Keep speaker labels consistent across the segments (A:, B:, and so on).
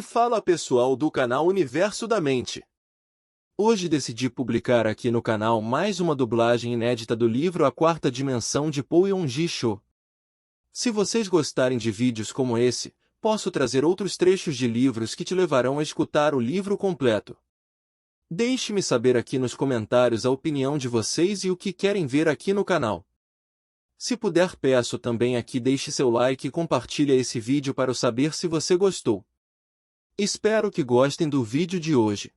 A: E fala pessoal do canal Universo da Mente. Hoje decidi publicar aqui no canal mais uma dublagem inédita do livro A Quarta Dimensão de Paul Yong-Ji Cho. Se vocês gostarem de vídeos como esse, posso trazer outros trechos de livros que te levarão a escutar o livro completo. Deixe-me saber aqui nos comentários a opinião de vocês e o que querem ver aqui no canal. Se puder, peço também aqui deixe seu like e compartilhe esse vídeo para eu saber se você gostou. Espero que gostem do vídeo de hoje.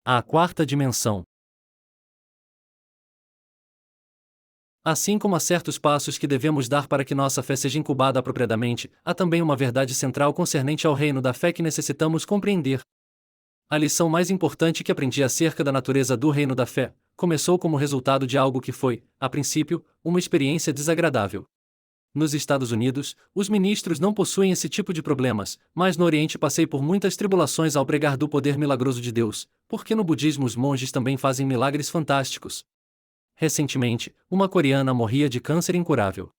B: A quarta dimensão. Assim como há certos passos que devemos dar para que nossa fé seja incubada apropriadamente, há também uma verdade central concernente ao reino da fé que necessitamos compreender. A lição mais importante que aprendi acerca da natureza do reino da fé começou como resultado de algo que foi, a princípio, uma experiência desagradável. Nos Estados Unidos, os ministros não possuem esse tipo de problemas, mas no Oriente passei por muitas tribulações ao pregar do poder milagroso de Deus, porque no budismo os monges também fazem milagres fantásticos. Recentemente, uma coreana morria de câncer incurável.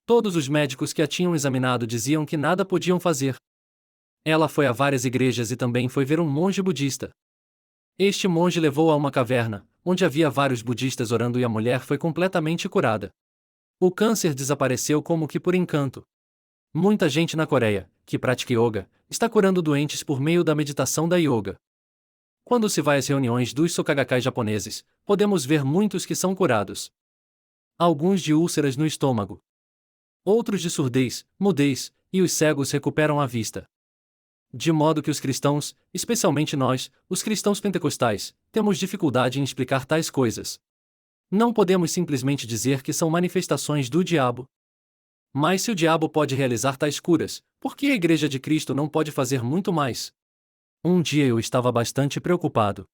B: Todos os médicos que a tinham examinado diziam que nada podiam fazer. Ela foi a várias igrejas e também foi ver um monge budista. Este monge levou-a a uma caverna, onde havia vários budistas orando e a mulher foi completamente curada. O câncer desapareceu como que por encanto. Muita gente na Coreia, que pratica yoga, está curando doentes por meio da meditação da yoga. Quando se vai às reuniões dos Soka-gakkai japoneses, podemos ver muitos que são curados. Alguns de úlceras no estômago. Outros de surdez, mudez, e os cegos recuperam a vista. De modo que os cristãos, especialmente nós, os cristãos pentecostais, temos dificuldade em explicar tais coisas. Não podemos simplesmente dizer que são manifestações do diabo. Mas se o diabo pode realizar tais curas, por que a Igreja de Cristo não pode fazer muito mais? Um dia eu estava bastante preocupado.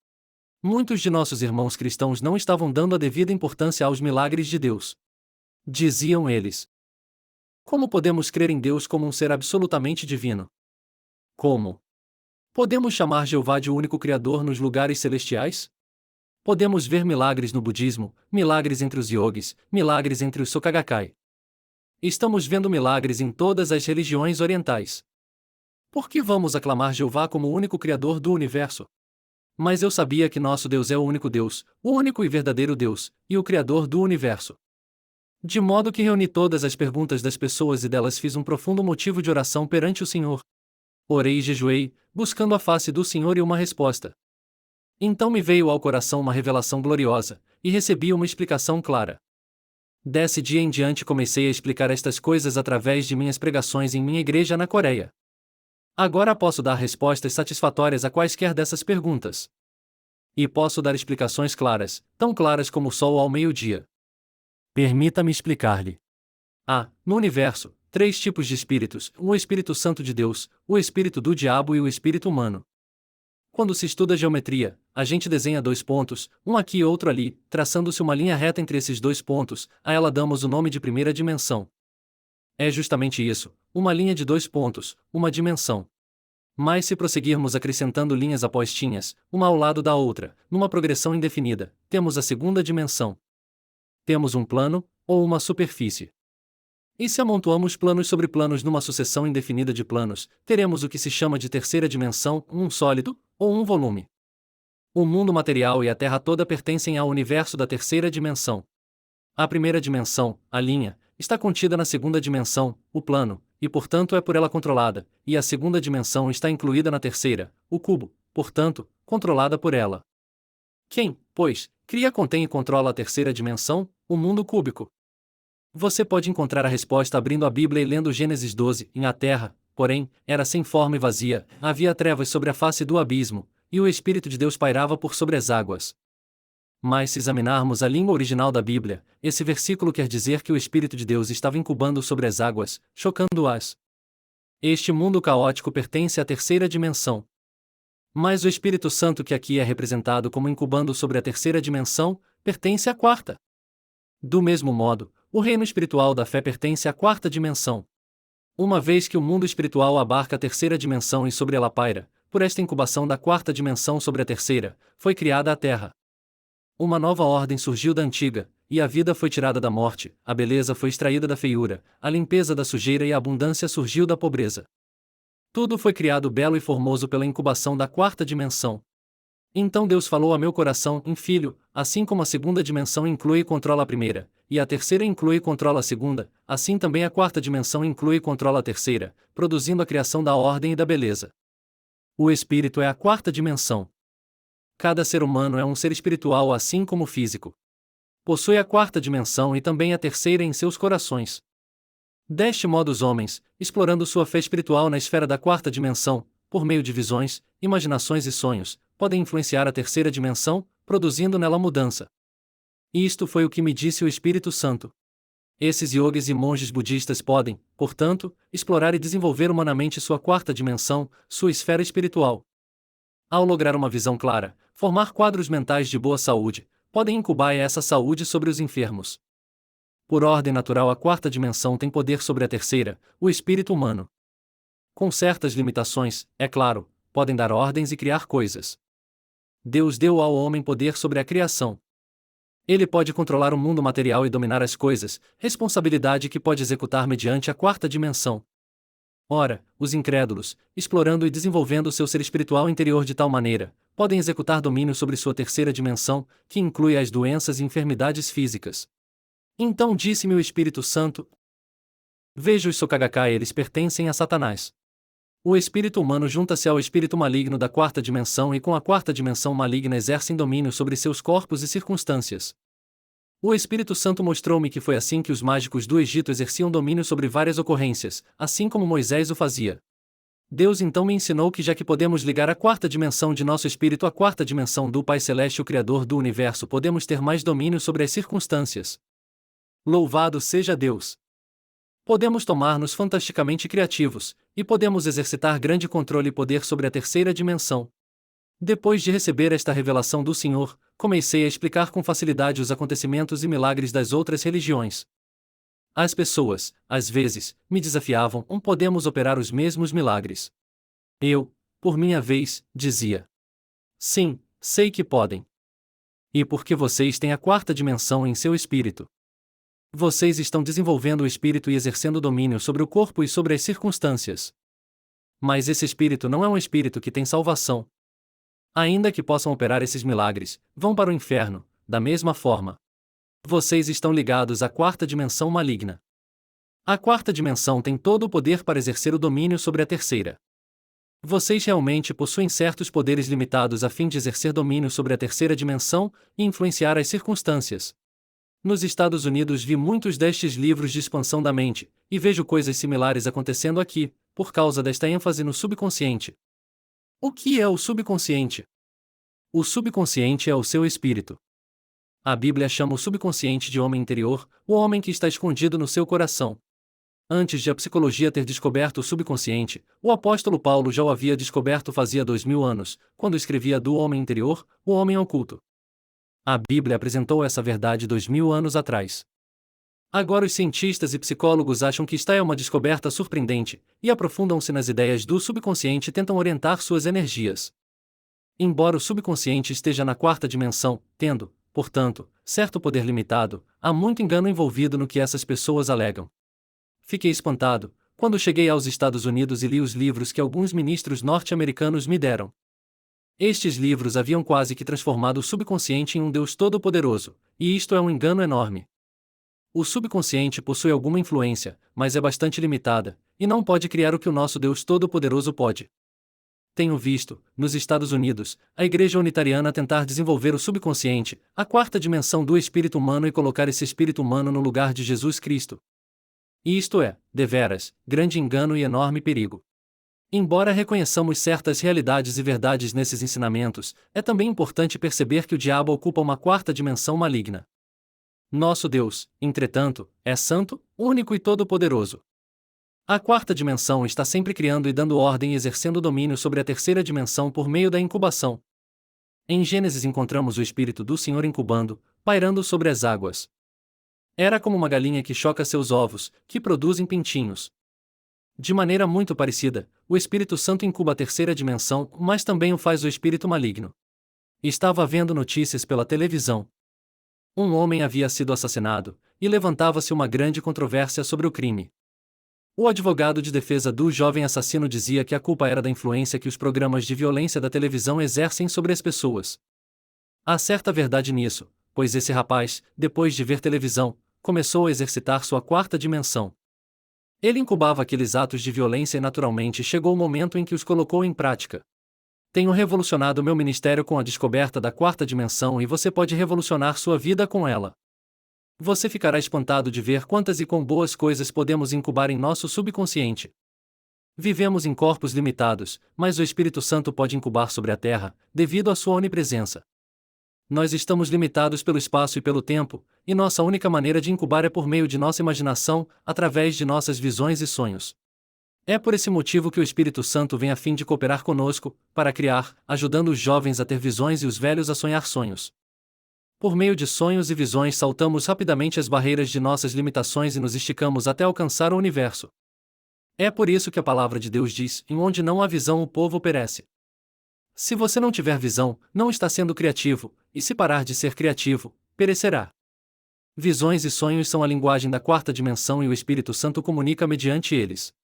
B: Muitos de nossos irmãos cristãos não estavam dando a devida importância aos milagres de Deus. Diziam eles: como podemos crer em Deus como um ser absolutamente divino? Como podemos chamar Jeová de único Criador nos lugares celestiais? Podemos ver milagres no budismo, milagres entre os yogis, milagres entre os Soka-gakkai. Estamos vendo milagres em todas as religiões orientais. Por que vamos aclamar Jeová como o único Criador do universo? Mas eu sabia que nosso Deus é o único Deus, o único e verdadeiro Deus, e o Criador do universo. De modo que reuni todas as perguntas das pessoas e delas fiz um profundo motivo de oração perante o Senhor. Orei e jejuei, buscando a face do Senhor e uma resposta. Então me veio ao coração uma revelação gloriosa, e recebi uma explicação clara. Desse dia em diante comecei a explicar estas coisas através de minhas pregações em minha igreja na Coreia. Agora posso dar respostas satisfatórias a quaisquer dessas perguntas. E posso dar explicações claras, tão claras como o sol ao meio-dia. Permita-me explicar-lhe. Há, no universo, 3 tipos de espíritos: o Espírito Santo de Deus, o Espírito do Diabo e o Espírito humano. Quando se estuda geometria, a gente desenha 2 pontos, um aqui e outro ali, traçando-se uma linha reta entre esses 2 pontos, a ela damos o nome de primeira dimensão. É justamente isso, uma linha de 2 pontos, uma dimensão. Mas se prosseguirmos acrescentando linhas apostinhas, uma ao lado da outra, numa progressão indefinida, temos a segunda dimensão. Temos um plano, ou uma superfície. E se amontoamos planos sobre planos numa sucessão indefinida de planos, teremos o que se chama de terceira dimensão, um sólido, ou um volume. O mundo material e a Terra toda pertencem ao universo da terceira dimensão. A primeira dimensão, a linha, está contida na segunda dimensão, o plano, e portanto é por ela controlada, e a segunda dimensão está incluída na terceira, o cubo, portanto, controlada por ela. Quem, pois, cria, contém e controla a terceira dimensão, o mundo cúbico? Você pode encontrar a resposta abrindo a Bíblia e lendo Gênesis 12, em a terra, porém, era sem forma e vazia, havia trevas sobre a face do abismo, e o Espírito de Deus pairava por sobre as águas. Mas se examinarmos a língua original da Bíblia, esse versículo quer dizer que o Espírito de Deus estava incubando sobre as águas, chocando-as. Este mundo caótico pertence à terceira dimensão. Mas o Espírito Santo que aqui é representado como incubando sobre a terceira dimensão, pertence à quarta. Do mesmo modo, o reino espiritual da fé pertence à quarta dimensão. Uma vez que o mundo espiritual abarca a terceira dimensão e sobre ela paira, por esta incubação da quarta dimensão sobre a terceira, foi criada a Terra. Uma nova ordem surgiu da antiga, e a vida foi tirada da morte, a beleza foi extraída da feiura, a limpeza da sujeira e a abundância surgiu da pobreza. Tudo foi criado belo e formoso pela incubação da quarta dimensão. Então Deus falou a meu coração: filho, assim como a segunda dimensão inclui e controla a primeira, e a terceira inclui e controla a segunda, assim também a quarta dimensão inclui e controla a terceira, produzindo a criação da ordem e da beleza. O espírito é a quarta dimensão. Cada ser humano é um ser espiritual assim como o físico. Possui a quarta dimensão e também a terceira em seus corações. Deste modo os homens, explorando sua fé espiritual na esfera da quarta dimensão, por meio de visões, imaginações e sonhos, podem influenciar a terceira dimensão, produzindo nela mudança. Isto foi o que me disse o Espírito Santo. Esses yogis e monges budistas podem, portanto, explorar e desenvolver humanamente sua quarta dimensão, sua esfera espiritual. Ao lograr uma visão clara, formar quadros mentais de boa saúde, podem incubar essa saúde sobre os enfermos. Por ordem natural, a quarta dimensão tem poder sobre a terceira, o espírito humano. Com certas limitações, é claro, podem dar ordens e criar coisas. Deus deu ao homem poder sobre a criação. Ele pode controlar o mundo material e dominar as coisas, responsabilidade que pode executar mediante a quarta dimensão. Ora, os incrédulos, explorando e desenvolvendo seu ser espiritual interior de tal maneira, podem executar domínio sobre sua terceira dimensão, que inclui as doenças e enfermidades físicas. Então disse-me o Espírito Santo: veja os Sokagaka, eles pertencem a Satanás. O espírito humano junta-se ao espírito maligno da quarta dimensão e com a quarta dimensão maligna exercem domínio sobre seus corpos e circunstâncias. O Espírito Santo mostrou-me que foi assim que os mágicos do Egito exerciam domínio sobre várias ocorrências, assim como Moisés o fazia. Deus então me ensinou que já que podemos ligar a quarta dimensão de nosso espírito à quarta dimensão do Pai Celeste, o Criador do Universo, podemos ter mais domínio sobre as circunstâncias. Louvado seja Deus! Podemos tornar-nos fantasticamente criativos, e podemos exercitar grande controle e poder sobre a terceira dimensão. Depois de receber esta revelação do Senhor, comecei a explicar com facilidade os acontecimentos e milagres das outras religiões. As pessoas, às vezes, me desafiavam: podemos operar os mesmos milagres? Eu, por minha vez, dizia: sim, sei que podem. E porque vocês têm a quarta dimensão em seu espírito. Vocês estão desenvolvendo o espírito e exercendo domínio sobre o corpo e sobre as circunstâncias. Mas esse espírito não é um espírito que tem salvação. Ainda que possam operar esses milagres, vão para o inferno, da mesma forma. Vocês estão ligados à quarta dimensão maligna. A quarta dimensão tem todo o poder para exercer o domínio sobre a terceira. Vocês realmente possuem certos poderes limitados a fim de exercer domínio sobre a terceira dimensão e influenciar as circunstâncias. Nos Estados Unidos vi muitos destes livros de expansão da mente, e vejo coisas similares acontecendo aqui, por causa desta ênfase no subconsciente. O que é o subconsciente? O subconsciente é o seu espírito. A Bíblia chama o subconsciente de homem interior, o homem que está escondido no seu coração. Antes de a psicologia ter descoberto o subconsciente, o apóstolo Paulo já o havia descoberto fazia 2000 anos, quando escrevia do homem interior, o homem oculto. A Bíblia apresentou essa verdade 2000 anos atrás. Agora os cientistas e psicólogos acham que esta é uma descoberta surpreendente, e aprofundam-se nas ideias do subconsciente e tentam orientar suas energias. Embora o subconsciente esteja na quarta dimensão, tendo, portanto, certo poder limitado, há muito engano envolvido no que essas pessoas alegam. Fiquei espantado, quando cheguei aos Estados Unidos e li os livros que alguns ministros norte-americanos me deram. Estes livros haviam quase que transformado o subconsciente em um Deus todo-poderoso, e isto é um engano enorme. O subconsciente possui alguma influência, mas é bastante limitada, e não pode criar o que o nosso Deus todo-poderoso pode. Tenho visto, nos Estados Unidos, a Igreja Unitariana tentar desenvolver o subconsciente, a quarta dimensão do espírito humano, e colocar esse espírito humano no lugar de Jesus Cristo. E isto é, deveras, grande engano e enorme perigo. Embora reconheçamos certas realidades e verdades nesses ensinamentos, é também importante perceber que o diabo ocupa uma quarta dimensão maligna. Nosso Deus, entretanto, é santo, único e todo-poderoso. A quarta dimensão está sempre criando e dando ordem e exercendo domínio sobre a terceira dimensão por meio da incubação. Em Gênesis encontramos o Espírito do Senhor incubando, pairando sobre as águas. Era como uma galinha que choca seus ovos, que produzem pintinhos. De maneira muito parecida, o Espírito Santo incuba a terceira dimensão, mas também o faz o espírito maligno. Estava vendo notícias pela televisão. Um homem havia sido assassinado, e levantava-se uma grande controvérsia sobre o crime. O advogado de defesa do jovem assassino dizia que a culpa era da influência que os programas de violência da televisão exercem sobre as pessoas. Há certa verdade nisso, pois esse rapaz, depois de ver televisão, começou a exercitar sua quarta dimensão. Ele incubava aqueles atos de violência e naturalmente chegou o momento em que os colocou em prática. Tenho revolucionado meu ministério com a descoberta da quarta dimensão e você pode revolucionar sua vida com ela. Você ficará espantado de ver quantas e quão boas coisas podemos incubar em nosso subconsciente. Vivemos em corpos limitados, mas o Espírito Santo pode incubar sobre a Terra, devido à sua onipresença. Nós estamos limitados pelo espaço e pelo tempo, e nossa única maneira de incubar é por meio de nossa imaginação, através de nossas visões e sonhos. É por esse motivo que o Espírito Santo vem a fim de cooperar conosco, para criar, ajudando os jovens a ter visões e os velhos a sonhar sonhos. Por meio de sonhos e visões saltamos rapidamente as barreiras de nossas limitações e nos esticamos até alcançar o universo. É por isso que a palavra de Deus diz: em onde não há visão o povo perece. Se você não tiver visão, não está sendo criativo, e se parar de ser criativo, perecerá. Visões e sonhos são a linguagem da quarta dimensão e o Espírito Santo comunica mediante eles.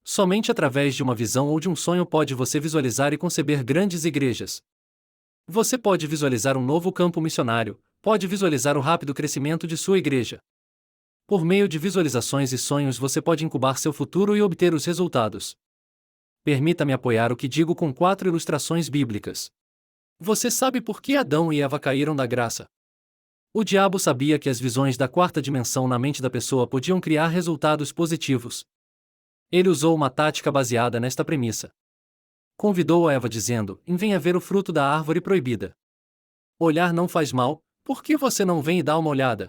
B: Somente através de uma visão ou de um sonho pode você visualizar e conceber grandes igrejas. Você pode visualizar um novo campo missionário, pode visualizar o rápido crescimento de sua igreja. Por meio de visualizações e sonhos você pode incubar seu futuro e obter os resultados. Permita-me apoiar o que digo com 4 ilustrações bíblicas. Você sabe por que Adão e Eva caíram da graça? O diabo sabia que as visões da quarta dimensão na mente da pessoa podiam criar resultados positivos. Ele usou uma tática baseada nesta premissa. Convidou a Eva dizendo: venha ver o fruto da árvore proibida. Olhar não faz mal, por que você não vem e dá uma olhada?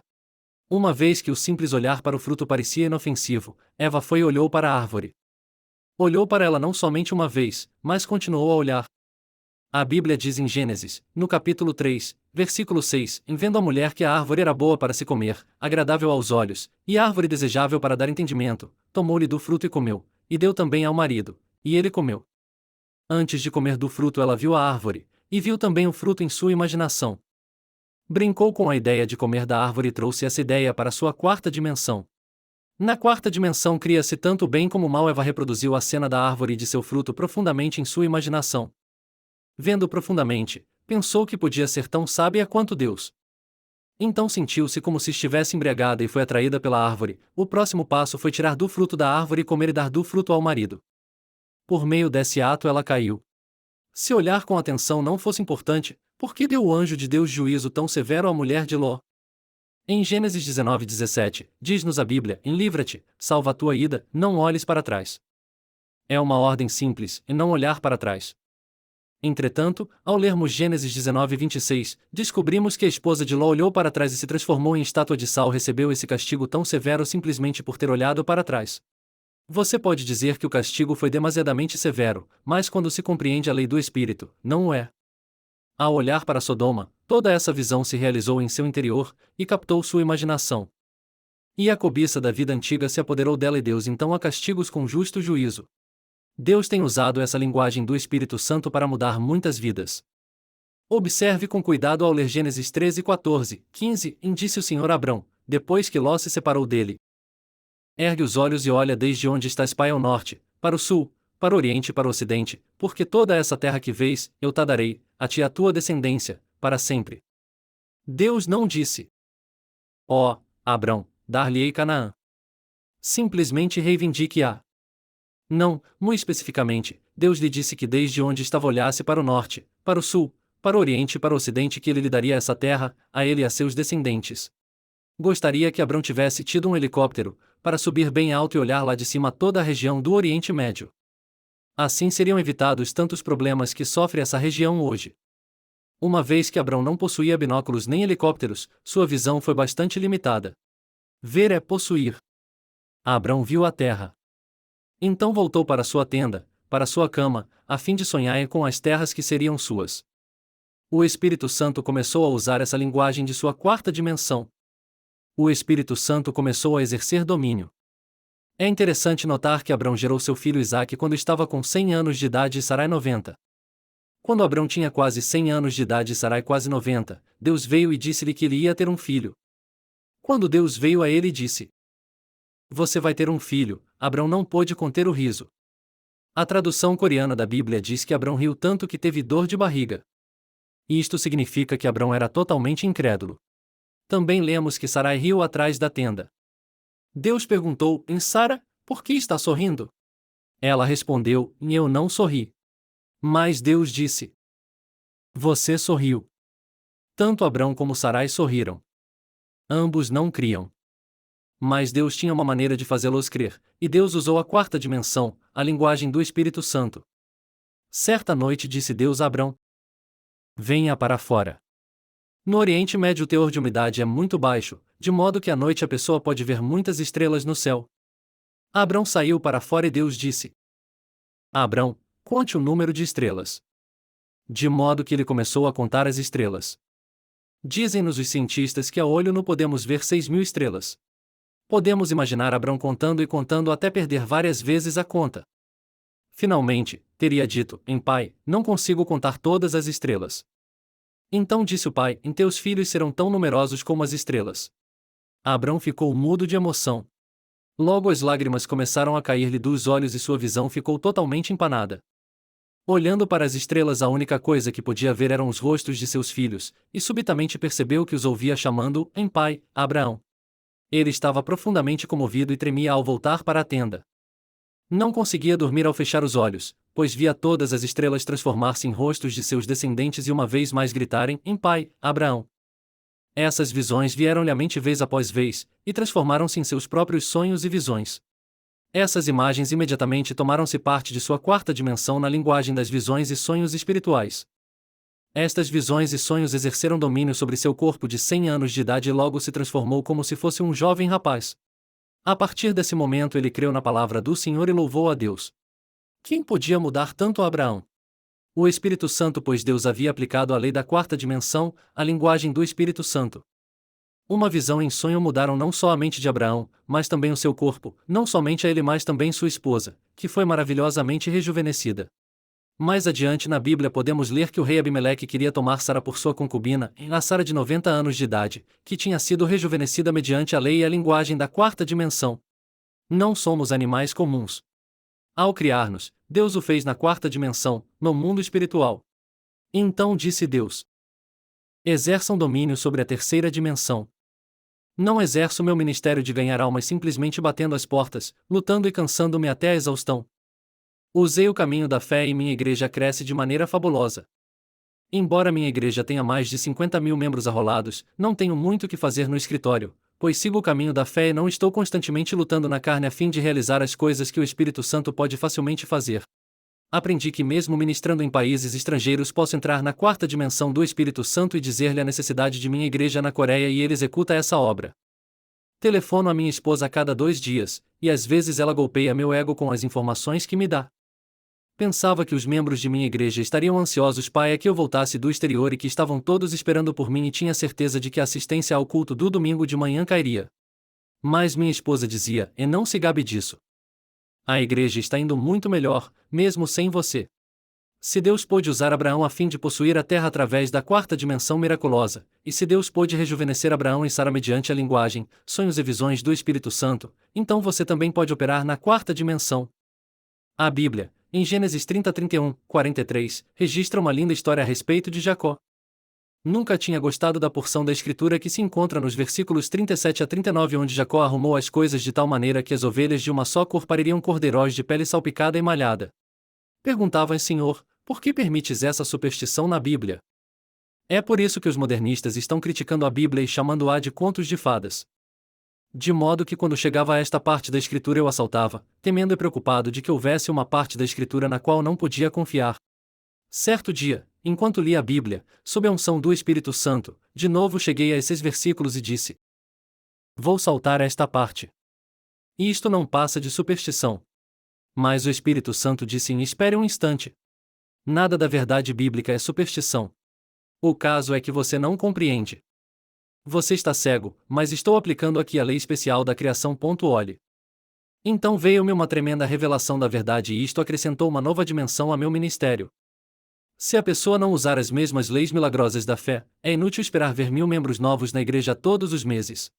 B: Uma vez que o simples olhar para o fruto parecia inofensivo, Eva foi e olhou para a árvore. Olhou para ela não somente uma vez, mas continuou a olhar. A Bíblia diz em Gênesis, no capítulo 3, versículo 6, vendo a mulher que a árvore era boa para se comer, agradável aos olhos, e árvore desejável para dar entendimento, tomou-lhe do fruto e comeu, e deu também ao marido, e ele comeu. Antes de comer do fruto ela viu a árvore, e viu também o fruto em sua imaginação. Brincou com a ideia de comer da árvore e trouxe essa ideia para sua quarta dimensão. Na quarta dimensão cria-se tanto o bem como o mal. Eva reproduziu a cena da árvore e de seu fruto profundamente em sua imaginação. Vendo profundamente, pensou que podia ser tão sábia quanto Deus. Então sentiu-se como se estivesse embriagada e foi atraída pela árvore. O próximo passo foi tirar do fruto da árvore e comer e dar do fruto ao marido. Por meio desse ato ela caiu. Se olhar com atenção não fosse importante, por que deu o anjo de Deus juízo tão severo à mulher de Ló? Em Gênesis 19:17, diz-nos a Bíblia: livra-te, salva a tua ida, não olhes para trás. É uma ordem simples, e não olhar para trás. Entretanto, ao lermos Gênesis 19:26, descobrimos que a esposa de Ló olhou para trás e se transformou em estátua de sal. Recebeu esse castigo tão severo simplesmente por ter olhado para trás. Você pode dizer que o castigo foi demasiadamente severo, mas quando se compreende a lei do Espírito, não o é. Ao olhar para Sodoma, toda essa visão se realizou em seu interior, e captou sua imaginação. E a cobiça da vida antiga se apoderou dela e Deus então a castigos com justo juízo. Deus tem usado essa linguagem do Espírito Santo para mudar muitas vidas. Observe com cuidado ao ler Gênesis 13:14, 15, disse o Senhor a Abrão, depois que Ló se separou dele: ergue os olhos e olha desde onde estás para o norte, para o sul, para o oriente e para o ocidente, porque toda essa terra que vês, eu te darei, a ti e à tua descendência, para sempre. Deus não disse: ó, Abrão, dar-lhe-ei Canaã. Simplesmente reivindique-a. Não, muito especificamente, Deus lhe disse que desde onde estava olhasse para o norte, para o sul, para o oriente e para o ocidente que ele lhe daria essa terra, a ele e a seus descendentes. Gostaria que Abrão tivesse tido um helicóptero, para subir bem alto e olhar lá de cima toda a região do Oriente Médio. Assim seriam evitados tantos problemas que sofre essa região hoje. Uma vez que Abrão não possuía binóculos nem helicópteros, sua visão foi bastante limitada. Ver é possuir. Abrão viu a terra. Então voltou para sua tenda, para sua cama, a fim de sonhar com as terras que seriam suas. O Espírito Santo começou a usar essa linguagem de sua quarta dimensão. O Espírito Santo começou a exercer domínio. É interessante notar que Abrão gerou seu filho Isaque quando estava com 100 anos de idade e Sarai 90. Quando Abrão tinha quase 100 anos de idade e Sarai quase 90, Deus veio e disse-lhe que ele ia ter um filho. Quando Deus veio a ele e disse: você vai ter um filho, Abrão não pôde conter o riso. A tradução coreana da Bíblia diz que Abrão riu tanto que teve dor de barriga. Isto significa que Abrão era totalmente incrédulo. Também lemos que Sarai riu atrás da tenda. Deus perguntou: Sara, por que está sorrindo? Ela respondeu: Eu não sorri. Mas Deus disse: Você sorriu. Tanto Abrão como Sarai sorriram. Ambos não criam. Mas Deus tinha uma maneira de fazê-los crer, e Deus usou a quarta dimensão, a linguagem do Espírito Santo. Certa noite disse Deus a Abrão: Venha para fora. No Oriente Médio o teor de umidade é muito baixo, de modo que à noite a pessoa pode ver muitas estrelas no céu. Abrão saiu para fora e Deus disse: Abrão, conte o número de estrelas. De modo que ele começou a contar as estrelas. Dizem-nos os cientistas que a olho nu podemos ver 6.000 estrelas. Podemos imaginar Abrão contando e contando até perder várias vezes a conta. Finalmente, teria dito: Pai, não consigo contar todas as estrelas. Então disse o pai: Teus filhos serão tão numerosos como as estrelas. Abrão ficou mudo de emoção. Logo as lágrimas começaram a cair-lhe dos olhos e sua visão ficou totalmente empanada. Olhando para as estrelas, a única coisa que podia ver eram os rostos de seus filhos, e subitamente percebeu que os ouvia chamando em pai, Abraão. Ele estava profundamente comovido e tremia ao voltar para a tenda. Não conseguia dormir ao fechar os olhos, pois via todas as estrelas transformar-se em rostos de seus descendentes e uma vez mais gritarem em pai, Abraão. Essas visões vieram-lhe à mente vez após vez, e transformaram-se em seus próprios sonhos e visões. Essas imagens imediatamente tomaram-se parte de sua quarta dimensão na linguagem das visões e sonhos espirituais. Estas visões e sonhos exerceram domínio sobre seu corpo de 100 anos de idade e logo se transformou como se fosse um jovem rapaz. A partir desse momento ele creu na palavra do Senhor e louvou a Deus. Quem podia mudar tanto a Abraão? O Espírito Santo, pois Deus havia aplicado a lei da quarta dimensão, a linguagem do Espírito Santo. Uma visão em sonho mudaram não só a mente de Abraão, mas também o seu corpo, não somente a ele mas também sua esposa, que foi maravilhosamente rejuvenescida. Mais adiante na Bíblia podemos ler que o rei Abimeleque queria tomar Sara por sua concubina, a Sara de 90 anos de idade, que tinha sido rejuvenescida mediante a lei e a linguagem da quarta dimensão. Não somos animais comuns. Ao criar-nos, Deus o fez na quarta dimensão, no mundo espiritual. Então disse Deus: Exerçam domínio sobre a terceira dimensão. Não exerço meu ministério de ganhar almas simplesmente batendo as portas, lutando e cansando-me até a exaustão. Usei o caminho da fé e minha igreja cresce de maneira fabulosa. Embora minha igreja tenha mais de 50.000 membros arrolados, não tenho muito o que fazer no escritório, pois sigo o caminho da fé e não estou constantemente lutando na carne a fim de realizar as coisas que o Espírito Santo pode facilmente fazer. Aprendi que mesmo ministrando em países estrangeiros posso entrar na quarta dimensão do Espírito Santo e dizer-lhe a necessidade de minha igreja na Coreia e ele executa essa obra. Telefono a minha esposa a cada 2 dias, e às vezes ela golpeia meu ego com as informações que me dá. Pensava que os membros de minha igreja estariam ansiosos para que eu voltasse do exterior e que estavam todos esperando por mim e tinha certeza de que a assistência ao culto do domingo de manhã cairia. Mas minha esposa dizia: E não se gabe disso. A igreja está indo muito melhor, mesmo sem você. Se Deus pôde usar Abraão a fim de possuir a terra através da quarta dimensão miraculosa, e se Deus pôde rejuvenescer Abraão e Sara mediante a linguagem, sonhos e visões do Espírito Santo, então você também pode operar na quarta dimensão. A Bíblia, em Gênesis 30, 31, 43, registra uma linda história a respeito de Jacó. Nunca tinha gostado da porção da Escritura que se encontra nos versículos 37 a 39 onde Jacó arrumou as coisas de tal maneira que as ovelhas de uma só cor paririam cordeiróis de pele salpicada e malhada. Perguntava: Senhor, por que permites essa superstição na Bíblia? É por isso que os modernistas estão criticando a Bíblia e chamando-a de contos de fadas. De modo que quando chegava a esta parte da Escritura eu a saltava, temendo e preocupado de que houvesse uma parte da Escritura na qual não podia confiar. Certo dia, enquanto lia a Bíblia, sob a unção do Espírito Santo, de novo cheguei a esses versículos e disse: Vou saltar esta parte. E isto não passa de superstição. Mas o Espírito Santo disse: Espere um instante. Nada da verdade bíblica é superstição. O caso é que você não compreende. Você está cego, mas estou aplicando aqui a lei especial da criação. Olhe. Então veio-me uma tremenda revelação da verdade e isto acrescentou uma nova dimensão a meu ministério. Se a pessoa não usar as mesmas leis milagrosas da fé, é inútil esperar ver 1000 membros novos na igreja todos os meses.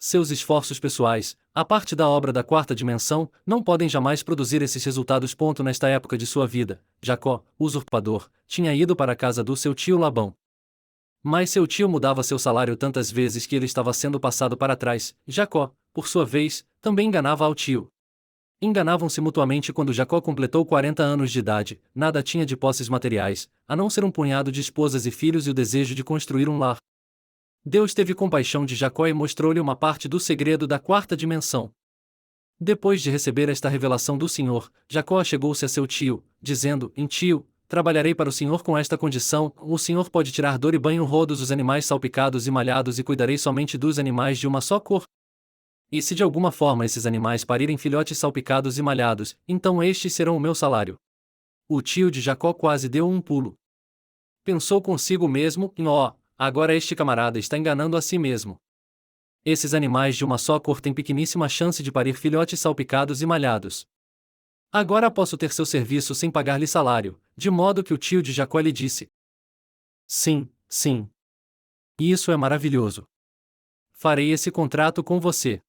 B: Seus esforços pessoais, a parte da obra da quarta dimensão, não podem jamais produzir esses resultados. Nesta época de sua vida, Jacó, o usurpador, tinha ido para a casa do seu tio Labão. Mas seu tio mudava seu salário tantas vezes que ele estava sendo passado para trás. Jacó, por sua vez, também enganava ao tio. Enganavam-se mutuamente. Quando Jacó completou 40 anos de idade, nada tinha de posses materiais, a não ser um punhado de esposas e filhos e o desejo de construir um lar. Deus teve compaixão de Jacó e mostrou-lhe uma parte do segredo da quarta dimensão. Depois de receber esta revelação do Senhor, Jacó chegou-se a seu tio, dizendo: Tio, trabalharei para o Senhor com esta condição: o Senhor pode tirar dor e banho rodos os animais salpicados e malhados e cuidarei somente dos animais de uma só cor. E se de alguma forma esses animais parirem filhotes salpicados e malhados, então estes serão o meu salário. O tio de Jacó quase deu um pulo. Pensou consigo mesmo: agora este camarada está enganando a si mesmo. Esses animais de uma só cor têm pequeníssima chance de parir filhotes salpicados e malhados. Agora posso ter seu serviço sem pagar-lhe salário, de modo que o tio de Jacó lhe disse: Sim, sim. Isso é maravilhoso. Farei esse contrato com você.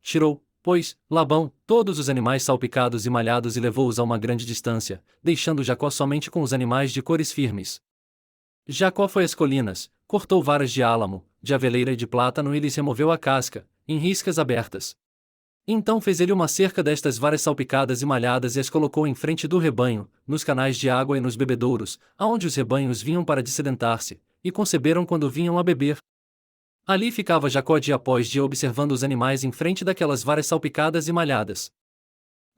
B: Tirou, pois, Labão, todos os animais salpicados e malhados e levou-os a uma grande distância, deixando Jacó somente com os animais de cores firmes. Jacó foi às colinas, cortou varas de álamo, de aveleira e de plátano e lhes removeu a casca, em riscas abertas. Então fez ele uma cerca destas varas salpicadas e malhadas e as colocou em frente do rebanho, nos canais de água e nos bebedouros, aonde os rebanhos vinham para dessedentar-se, e conceberam quando vinham a beber. Ali ficava Jacó dia após dia observando os animais em frente daquelas varas salpicadas e malhadas.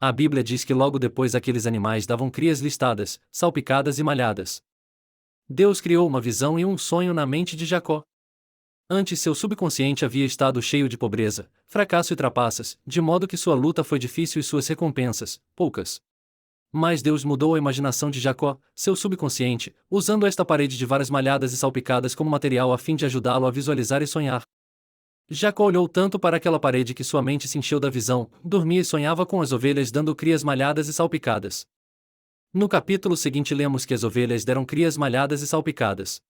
B: A Bíblia diz que logo depois aqueles animais davam crias listadas, salpicadas e malhadas. Deus criou uma visão e um sonho na mente de Jacó. Antes seu subconsciente havia estado cheio de pobreza, fracasso e trapaças, de modo que sua luta foi difícil e suas recompensas, poucas. Mas Deus mudou a imaginação de Jacó, seu subconsciente, usando esta parede de varas malhadas e salpicadas como material a fim de ajudá-lo a visualizar e sonhar. Jacó olhou tanto para aquela parede que sua mente se encheu da visão, dormia e sonhava com as ovelhas dando crias malhadas e salpicadas. No capítulo seguinte lemos que as ovelhas deram crias malhadas e salpicadas.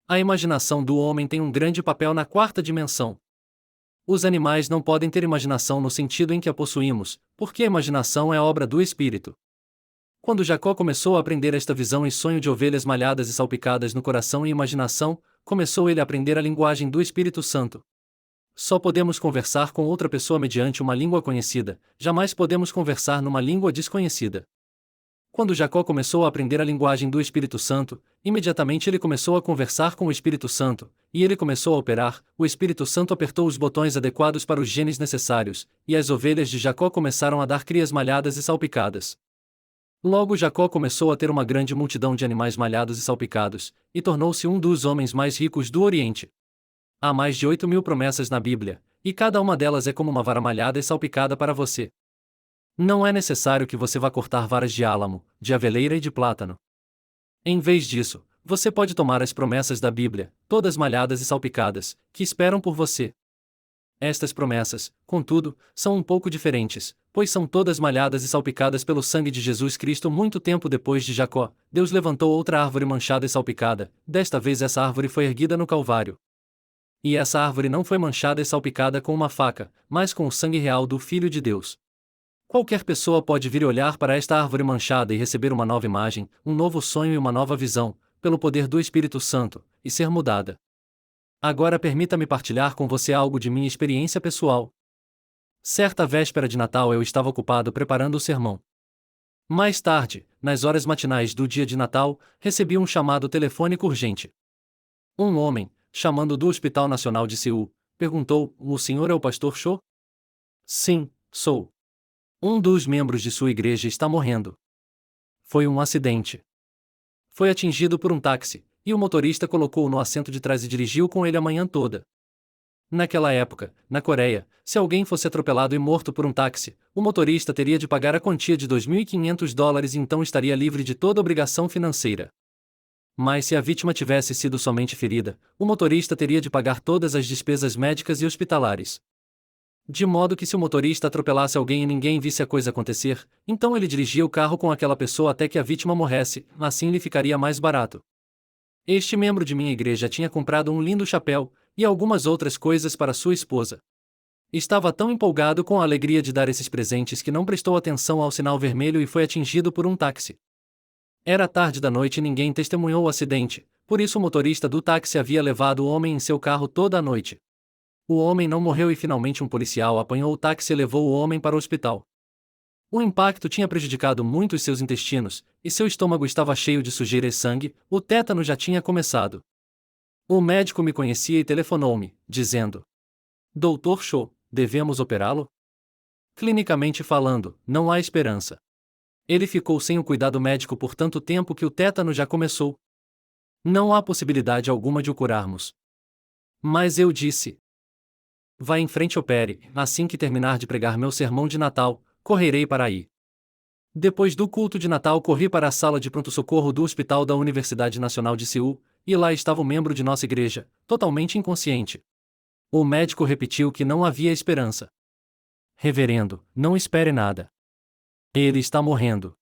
B: A imaginação do homem tem um grande papel na quarta dimensão. Os animais não podem ter imaginação no sentido em que a possuímos, porque a imaginação é obra do espírito. Quando Jacó começou a aprender esta visão e sonho de ovelhas malhadas e salpicadas no coração e imaginação, começou ele a aprender a linguagem do Espírito Santo. Só podemos conversar com outra pessoa mediante uma língua conhecida, jamais podemos conversar numa língua desconhecida. Quando Jacó começou a aprender a linguagem do Espírito Santo, imediatamente ele começou a conversar com o Espírito Santo, e ele começou a operar. O Espírito Santo apertou os botões adequados para os genes necessários, e as ovelhas de Jacó começaram a dar crias malhadas e salpicadas. Logo Jacó começou a ter uma grande multidão de animais malhados e salpicados, e tornou-se um dos homens mais ricos do Oriente. Há mais de 8.000 promessas na Bíblia, e cada uma delas é como uma vara malhada e salpicada para você. Não é necessário que você vá cortar varas de álamo, de aveleira e de plátano. Em vez disso, você pode tomar as promessas da Bíblia, todas malhadas e salpicadas, que esperam por você. Estas promessas, contudo, são um pouco diferentes, pois são todas malhadas e salpicadas pelo sangue de Jesus Cristo. Muito tempo depois de Jacó, Deus levantou outra árvore manchada e salpicada, desta vez essa árvore foi erguida no Calvário. E essa árvore não foi manchada e salpicada com uma faca, mas com o sangue real do Filho de Deus. Qualquer pessoa pode vir e olhar para esta árvore manchada e receber uma nova imagem, um novo sonho e uma nova visão, pelo poder do Espírito Santo, e ser mudada. Agora permita-me partilhar com você algo de minha experiência pessoal. Certa véspera de Natal eu estava ocupado preparando o sermão. Mais tarde, nas horas matinais do dia de Natal, recebi um chamado telefônico urgente. Um homem, chamando do Hospital Nacional de Seul, perguntou: "O senhor é o pastor Cho?" "Sim, sou. Um dos membros de sua igreja está morrendo. Foi um acidente. Foi atingido por um táxi, e o motorista colocou-o no assento de trás e dirigiu com ele a manhã toda." Naquela época, na Coreia, se alguém fosse atropelado e morto por um táxi, o motorista teria de pagar a quantia de $2.500 e então estaria livre de toda obrigação financeira. Mas se a vítima tivesse sido somente ferida, o motorista teria de pagar todas as despesas médicas e hospitalares. De modo que se o motorista atropelasse alguém e ninguém visse a coisa acontecer, então ele dirigia o carro com aquela pessoa até que a vítima morresse, assim lhe ficaria mais barato. Este membro de minha igreja tinha comprado um lindo chapéu, e algumas outras coisas para sua esposa. Estava tão empolgado com a alegria de dar esses presentes que não prestou atenção ao sinal vermelho e foi atingido por um táxi. Era tarde da noite e ninguém testemunhou o acidente, por isso o motorista do táxi havia levado o homem em seu carro toda a noite. O homem não morreu e finalmente um policial apanhou o táxi e levou o homem para o hospital. O impacto tinha prejudicado muito os seus intestinos, e seu estômago estava cheio de sujeira e sangue, o tétano já tinha começado. O médico me conhecia e telefonou-me, dizendo: Dr. Cho, devemos operá-lo? Clinicamente falando, não há esperança. Ele ficou sem o cuidado médico por tanto tempo que o tétano já começou. Não há possibilidade alguma de o curarmos. Mas eu disse: vá em frente e opere, assim que terminar de pregar meu sermão de Natal, correrei para aí. Depois do culto de Natal corri para a sala de pronto-socorro do Hospital da Universidade Nacional de Seul, e lá estava um membro de nossa igreja, totalmente inconsciente. O médico repetiu que não havia esperança. Reverendo, não espere nada. Ele está morrendo.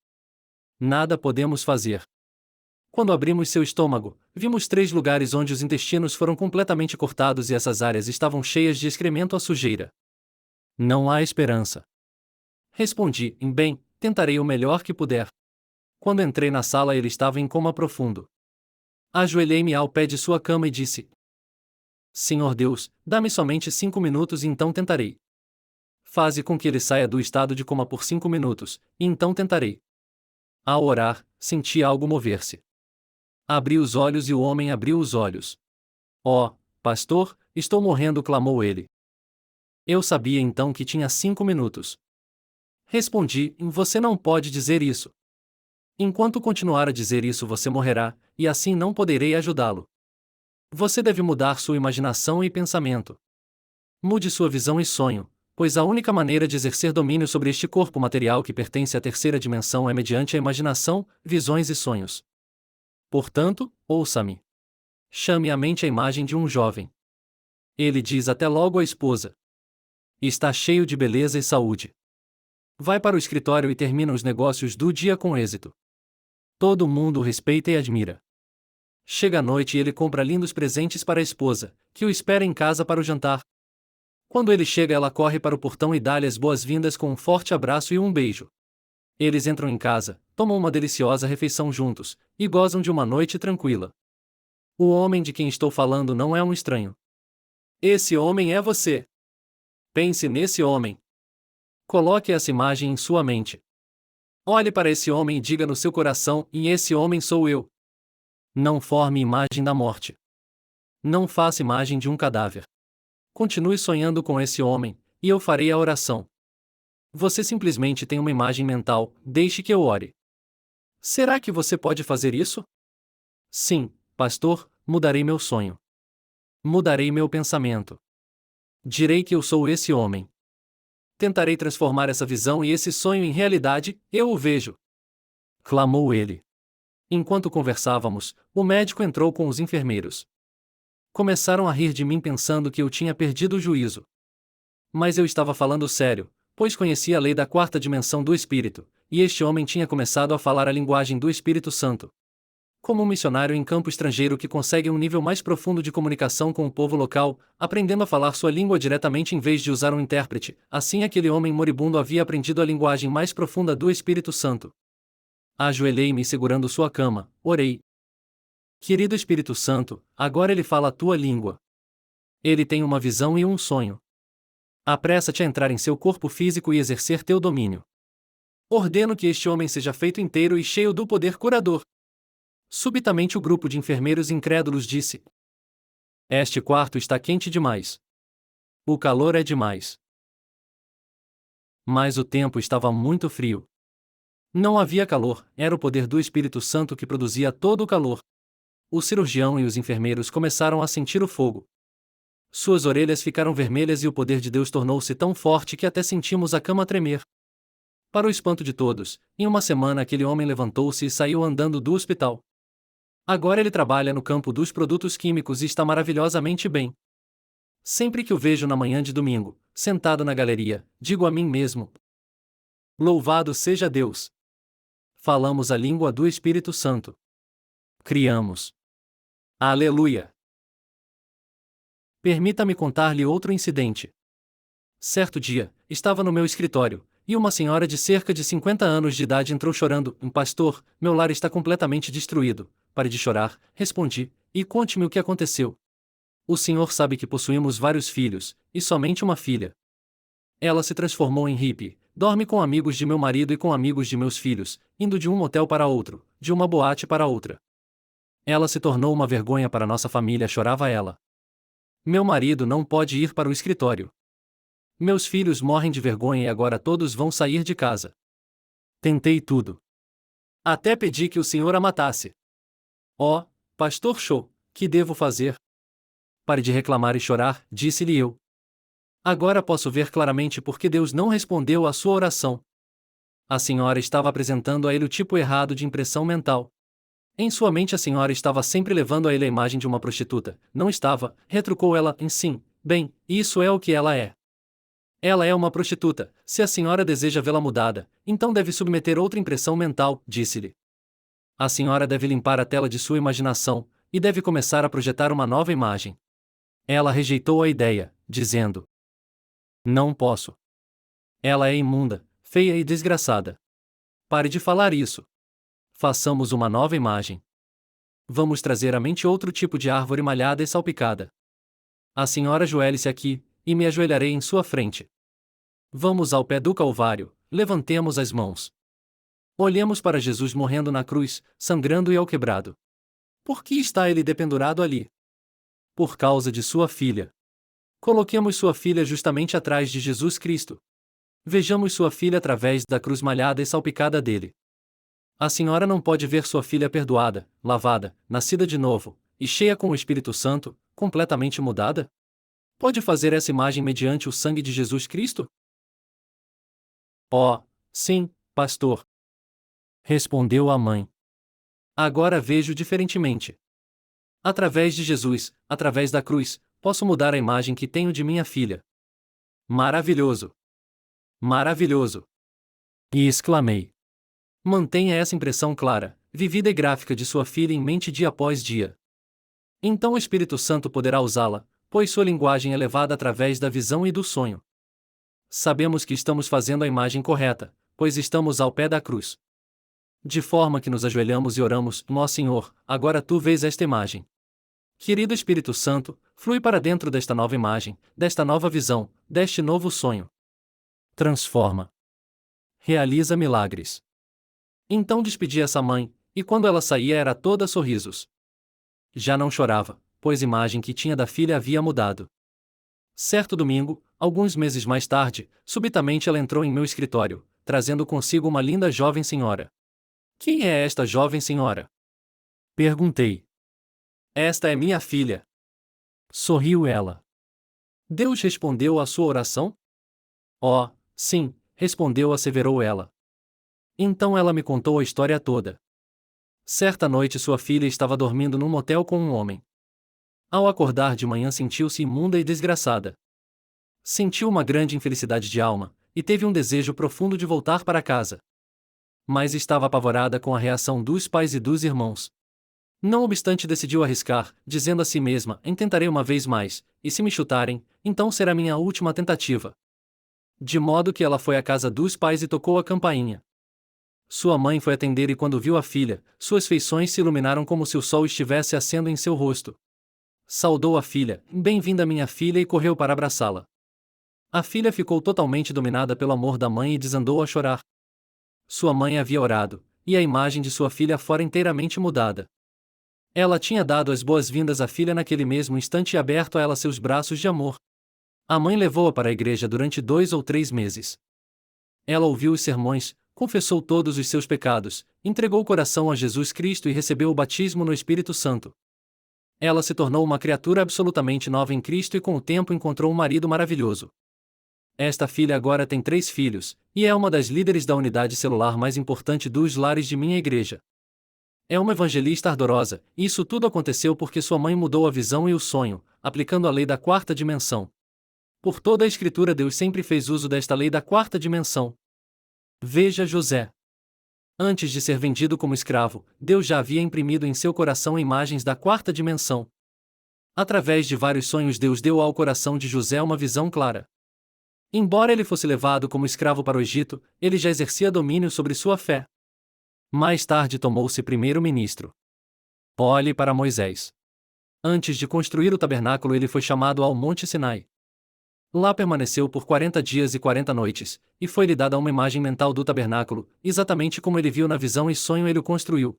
B: Nada podemos fazer. Quando abrimos seu estômago, vimos 3 lugares onde os intestinos foram completamente cortados e essas áreas estavam cheias de excremento à sujeira. Não há esperança. Respondi: bem, tentarei o melhor que puder. Quando entrei na sala ele estava em coma profundo. Ajoelhei-me ao pé de sua cama e disse: Senhor Deus, dá-me somente 5 minutos e então tentarei. Faze com que ele saia do estado de coma por 5 minutos, e então tentarei. Ao orar, senti algo mover-se. Abri os olhos e o homem abriu os olhos. Oh, pastor, estou morrendo, clamou ele. Eu sabia então que tinha 5 minutos. Respondi: você não pode dizer isso. Enquanto continuar a dizer isso você morrerá, e assim não poderei ajudá-lo. Você deve mudar sua imaginação e pensamento. Mude sua visão e sonho, pois a única maneira de exercer domínio sobre este corpo material que pertence à terceira dimensão é mediante a imaginação, visões e sonhos. Portanto, ouça-me. Chame à mente a imagem de um jovem. Ele diz até logo à esposa: está cheio de beleza e saúde. Vai para o escritório e termina os negócios do dia com êxito. Todo mundo o respeita e admira. Chega à noite e ele compra lindos presentes para a esposa, que o espera em casa para o jantar. Quando ele chega, ela corre para o portão e dá-lhe as boas-vindas com um forte abraço e um beijo. Eles entram em casa, tomam uma deliciosa refeição juntos, e gozam de uma noite tranquila. O homem de quem estou falando não é um estranho. Esse homem é você. Pense nesse homem. Coloque essa imagem em sua mente. Olhe para esse homem e diga no seu coração: e esse homem sou eu. Não forme imagem da morte. Não faça imagem de um cadáver. Continue sonhando com esse homem, e eu farei a oração. Você simplesmente tem uma imagem mental, deixe que eu ore. Será que você pode fazer isso? Sim, pastor, mudarei meu sonho. Mudarei meu pensamento. Direi que eu sou esse homem. Tentarei transformar essa visão e esse sonho em realidade, eu o vejo. Clamou ele. Enquanto conversávamos, o médico entrou com os enfermeiros. Começaram a rir de mim pensando que eu tinha perdido o juízo. Mas eu estava falando sério, pois conhecia a lei da 4ª dimensão do Espírito, e este homem tinha começado a falar a linguagem do Espírito Santo. Como um missionário em campo estrangeiro que consegue um nível mais profundo de comunicação com o povo local, aprendendo a falar sua língua diretamente em vez de usar um intérprete, assim aquele homem moribundo havia aprendido a linguagem mais profunda do Espírito Santo. Ajoelhei-me segurando sua cama, orei. Querido Espírito Santo, agora ele fala a tua língua. Ele tem uma visão e um sonho. Apressa-te a entrar em seu corpo físico e exercer teu domínio. Ordeno que este homem seja feito inteiro e cheio do poder curador. Subitamente o grupo de enfermeiros incrédulos disse: este quarto está quente demais. O calor é demais. Mas o tempo estava muito frio. Não havia calor, era o poder do Espírito Santo que produzia todo o calor. O cirurgião e os enfermeiros começaram a sentir o fogo. Suas orelhas ficaram vermelhas e o poder de Deus tornou-se tão forte que até sentimos a cama tremer. Para o espanto de todos, em uma semana aquele homem levantou-se e saiu andando do hospital. Agora ele trabalha no campo dos produtos químicos e está maravilhosamente bem. Sempre que o vejo na manhã de domingo, sentado na galeria, digo a mim mesmo: louvado seja Deus! Falamos a língua do Espírito Santo. Criamos. Aleluia! Permita-me contar-lhe outro incidente. Certo dia, estava no meu escritório, e uma senhora de cerca de 50 anos de idade entrou chorando. Pastor, meu lar está completamente destruído. Pare de chorar, respondi, e conte-me o que aconteceu. O senhor sabe que possuímos vários filhos, e somente uma filha. Ela se transformou em hippie, dorme com amigos de meu marido e com amigos de meus filhos, indo de um motel para outro, de uma boate para outra. Ela se tornou uma vergonha para nossa família, chorava ela. Meu marido não pode ir para o escritório. Meus filhos morrem de vergonha e agora todos vão sair de casa. Tentei tudo. Até pedi que o senhor a matasse. Oh, Pastor Cho, que devo fazer? Pare de reclamar e chorar, disse-lhe eu. Agora posso ver claramente por que Deus não respondeu à sua oração. A senhora estava apresentando a ele o tipo errado de impressão mental. Em sua mente a senhora estava sempre levando a ele a imagem de uma prostituta. Não estava, retrucou ela, em sim. Bem, isso é o que ela é. Ela é uma prostituta. Se a senhora deseja vê-la mudada, então deve submeter outra impressão mental, disse-lhe. A senhora deve limpar a tela de sua imaginação, e deve começar a projetar uma nova imagem. Ela rejeitou a ideia, dizendo: Não posso. Ela é imunda, feia e desgraçada. Pare de falar isso. Façamos uma nova imagem. Vamos trazer à mente outro tipo de árvore malhada e salpicada. A senhora ajoelhe-se aqui, e me ajoelharei em sua frente. Vamos ao pé do Calvário, levantemos as mãos. Olhemos para Jesus morrendo na cruz, sangrando e alquebrado. Por que está ele dependurado ali? Por causa de sua filha. Coloquemos sua filha justamente atrás de Jesus Cristo. Vejamos sua filha através da cruz malhada e salpicada dele. A senhora não pode ver sua filha perdoada, lavada, nascida de novo, e cheia com o Espírito Santo, completamente mudada? Pode fazer essa imagem mediante o sangue de Jesus Cristo? Oh, sim, pastor. Respondeu a mãe. Agora vejo diferentemente. Através de Jesus, através da cruz, posso mudar a imagem que tenho de minha filha. Maravilhoso! Maravilhoso! E exclamei. Mantenha essa impressão clara, vivida e gráfica de sua filha em mente dia após dia. Então o Espírito Santo poderá usá-la, pois sua linguagem é levada através da visão e do sonho. Sabemos que estamos fazendo a imagem correta, pois estamos ao pé da cruz. De forma que nos ajoelhamos e oramos: Ó Senhor, agora tu vês esta imagem. Querido Espírito Santo, flui para dentro desta nova imagem, desta nova visão, deste novo sonho. Transforma. Realiza milagres. Então despedi essa mãe, e quando ela saía era toda sorrisos. Já não chorava, pois a imagem que tinha da filha havia mudado. Certo domingo, alguns meses mais tarde, subitamente ela entrou em meu escritório, trazendo consigo uma linda jovem senhora. Quem é esta jovem senhora? Perguntei. Esta é minha filha. Sorriu ela. Deus respondeu à sua oração? Oh, sim, respondeu, asseverou ela. Então ela me contou a história toda. Certa noite sua filha estava dormindo num motel com um homem. Ao acordar de manhã sentiu-se imunda e desgraçada. Sentiu uma grande infelicidade de alma, e teve um desejo profundo de voltar para casa. Mas estava apavorada com a reação dos pais e dos irmãos. Não obstante decidiu arriscar, dizendo a si mesma: tentarei uma vez mais, e se me chutarem, então será minha última tentativa. De modo que ela foi à casa dos pais e tocou a campainha. Sua mãe foi atender e quando viu a filha, suas feições se iluminaram como se o sol estivesse acendendo em seu rosto. Saudou a filha: Bem-vinda minha filha, e correu para abraçá-la. A filha ficou totalmente dominada pelo amor da mãe e desandou a chorar. Sua mãe havia orado, e a imagem de sua filha fora inteiramente mudada. Ela tinha dado as boas-vindas à filha naquele mesmo instante e aberto a ela seus braços de amor. A mãe levou-a para a igreja durante 2 ou 3 meses. Ela ouviu os sermões, confessou todos os seus pecados, entregou o coração a Jesus Cristo e recebeu o batismo no Espírito Santo. Ela se tornou uma criatura absolutamente nova em Cristo e com o tempo encontrou um marido maravilhoso. Esta filha agora tem 3 filhos, e é uma das líderes da unidade celular mais importante dos lares de minha igreja. É uma evangelista ardorosa, e isso tudo aconteceu porque sua mãe mudou a visão e o sonho, aplicando a lei da 4ª dimensão. Por toda a Escritura Deus sempre fez uso desta lei da 4ª dimensão. Veja José. Antes de ser vendido como escravo, Deus já havia imprimido em seu coração imagens da 4ª dimensão. Através de vários sonhos Deus deu ao coração de José uma visão clara. Embora ele fosse levado como escravo para o Egito, ele já exercia domínio sobre sua fé. Mais tarde tornou-se primeiro-ministro. Olhe para Moisés. Antes de construir o tabernáculo, ele foi chamado ao Monte Sinai. Lá permaneceu por 40 dias e 40 noites, e foi-lhe dada uma imagem mental do tabernáculo, exatamente como ele viu na visão e sonho ele o construiu.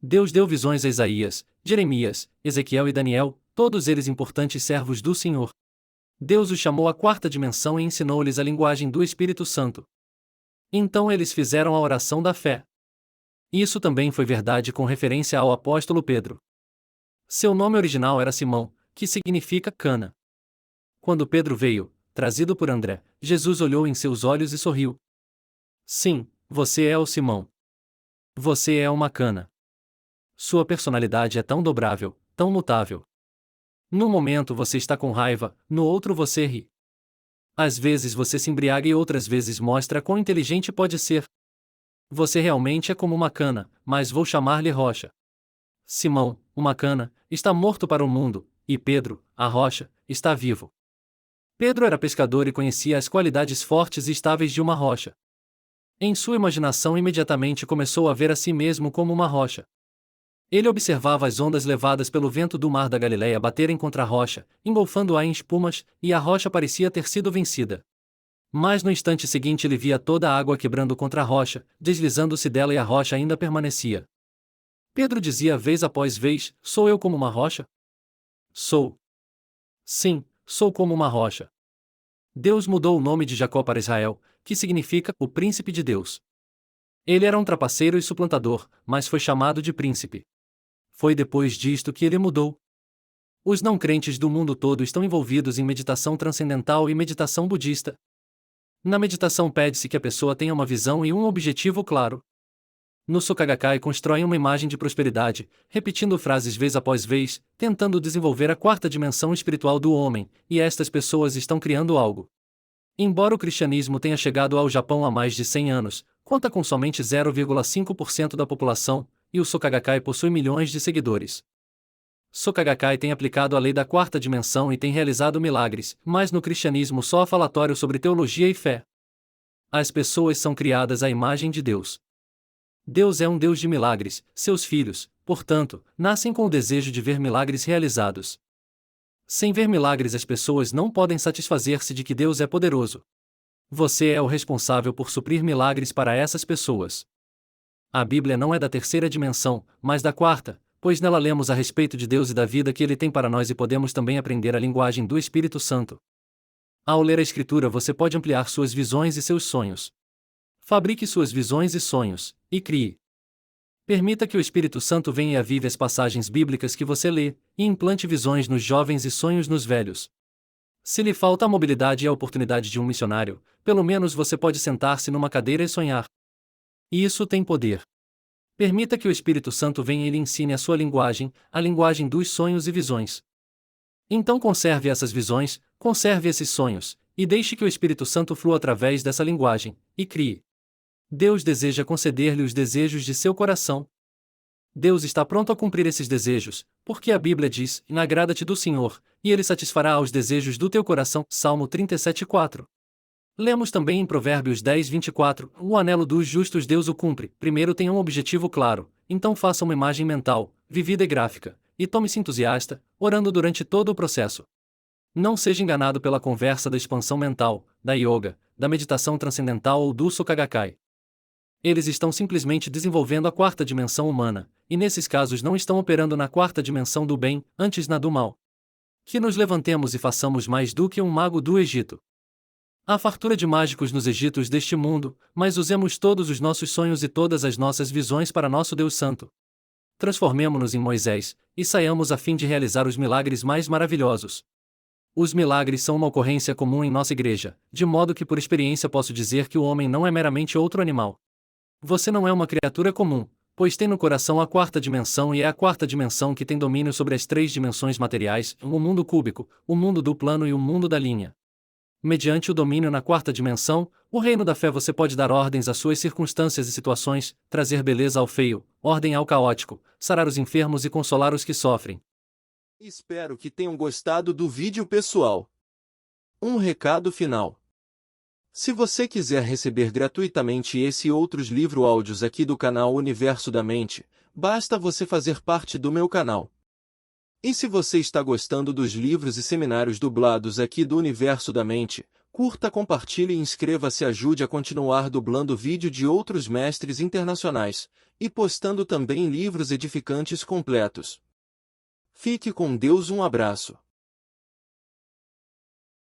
B: Deus deu visões a Isaías, Jeremias, Ezequiel e Daniel, todos eles importantes servos do Senhor. Deus os chamou à quarta dimensão e ensinou-lhes a linguagem do Espírito Santo. Então eles fizeram a oração da fé. Isso também foi verdade com referência ao apóstolo Pedro. Seu nome original era Simão, que significa cana. Quando Pedro veio, trazido por André, Jesus olhou em seus olhos e sorriu. Sim, você é o Simão. Você é uma cana. Sua personalidade é tão dobrável, tão mutável. Num momento você está com raiva, no outro você ri. Às vezes você se embriaga e outras vezes mostra quão inteligente pode ser. Você realmente é como uma cana, mas vou chamar-lhe rocha. Simão, uma cana, está morto para o mundo, e Pedro, a rocha, está vivo. Pedro era pescador e conhecia as qualidades fortes e estáveis de uma rocha. Em sua imaginação imediatamente começou a ver a si mesmo como uma rocha. Ele observava as ondas levadas pelo vento do mar da Galileia baterem contra a rocha, engolfando-a em espumas, e a rocha parecia ter sido vencida. Mas no instante seguinte ele via toda a água quebrando contra a rocha, deslizando-se dela e a rocha ainda permanecia. Pedro dizia vez após vez: sou eu como uma rocha? Sou. Sim, sou como uma rocha. Deus mudou o nome de Jacó para Israel, que significa o príncipe de Deus. Ele era um trapaceiro e suplantador, mas foi chamado de príncipe. Foi depois disto que ele mudou. Os não crentes do mundo todo estão envolvidos em meditação transcendental e meditação budista. Na meditação pede-se que a pessoa tenha uma visão e um objetivo claro. No Soka Gakkai constroem uma imagem de prosperidade, repetindo frases vez após vez, tentando desenvolver a quarta dimensão espiritual do homem, e estas pessoas estão criando algo. Embora o cristianismo tenha chegado ao Japão há mais de 100 anos, conta com somente 0,5% da população, e o Soka Gakkai possui milhões de seguidores. Soka Gakkai tem aplicado a lei da quarta dimensão e tem realizado milagres, mas no cristianismo só há falatório sobre teologia e fé. As pessoas são criadas à imagem de Deus. Deus é um Deus de milagres, seus filhos, portanto, nascem com o desejo de ver milagres realizados. Sem ver milagres as pessoas não podem satisfazer-se de que Deus é poderoso. Você é o responsável por suprir milagres para essas pessoas. A Bíblia não é da terceira dimensão, mas da quarta, pois nela lemos a respeito de Deus e da vida que Ele tem para nós e podemos também aprender a linguagem do Espírito Santo. Ao ler a Escritura você pode ampliar suas visões e seus sonhos. Fabrique suas visões e sonhos, e crie. Permita que o Espírito Santo venha e avive as passagens bíblicas que você lê, e implante visões nos jovens e sonhos nos velhos. Se lhe falta a mobilidade e a oportunidade de um missionário, pelo menos você pode sentar-se numa cadeira e sonhar. Isso tem poder. Permita que o Espírito Santo venha e lhe ensine a sua linguagem, a linguagem dos sonhos e visões. Então conserve essas visões, conserve esses sonhos, e deixe que o Espírito Santo flua através dessa linguagem, e crie. Deus deseja conceder-lhe os desejos de seu coração. Deus está pronto a cumprir esses desejos, porque a Bíblia diz: agrada-te do Senhor, e Ele satisfará aos desejos do teu coração. Salmo 37:4. Lemos também em Provérbios 10:24, o anelo dos justos Deus o cumpre. Primeiro tenha um objetivo claro, então faça uma imagem mental, vivida e gráfica, e tome-se entusiasta, orando durante todo o processo. Não seja enganado pela conversa da expansão mental, da yoga, da meditação transcendental ou do Soka Gakkai. Eles estão simplesmente desenvolvendo a quarta dimensão humana, e nesses casos não estão operando na quarta dimensão do bem, antes na do mal. Que nos levantemos e façamos mais do que um mago do Egito. Há fartura de mágicos nos Egitos deste mundo, mas usemos todos os nossos sonhos e todas as nossas visões para nosso Deus Santo. Transformemo-nos em Moisés, e saiamos a fim de realizar os milagres mais maravilhosos. Os milagres são uma ocorrência comum em nossa igreja, de modo que por experiência posso dizer que o homem não é meramente outro animal. Você não é uma criatura comum, pois tem no coração a quarta dimensão e é a quarta dimensão que tem domínio sobre as três dimensões materiais, o mundo cúbico, o mundo do plano e o mundo da linha. Mediante o domínio na quarta dimensão, o reino da fé você pode dar ordens às suas circunstâncias e situações, trazer beleza ao feio, ordem ao caótico, sarar os enfermos e consolar os que sofrem.
A: Espero que tenham gostado do vídeo, pessoal. Um recado final. Se você quiser receber gratuitamente esse e outros livro-áudios aqui do canal Universo da Mente, basta você fazer parte do meu canal. E se você está gostando dos livros e seminários dublados aqui do Universo da Mente, curta, compartilhe e inscreva-se, ajude a continuar dublando vídeo de outros mestres internacionais, e postando também livros edificantes completos. Fique com Deus, um abraço.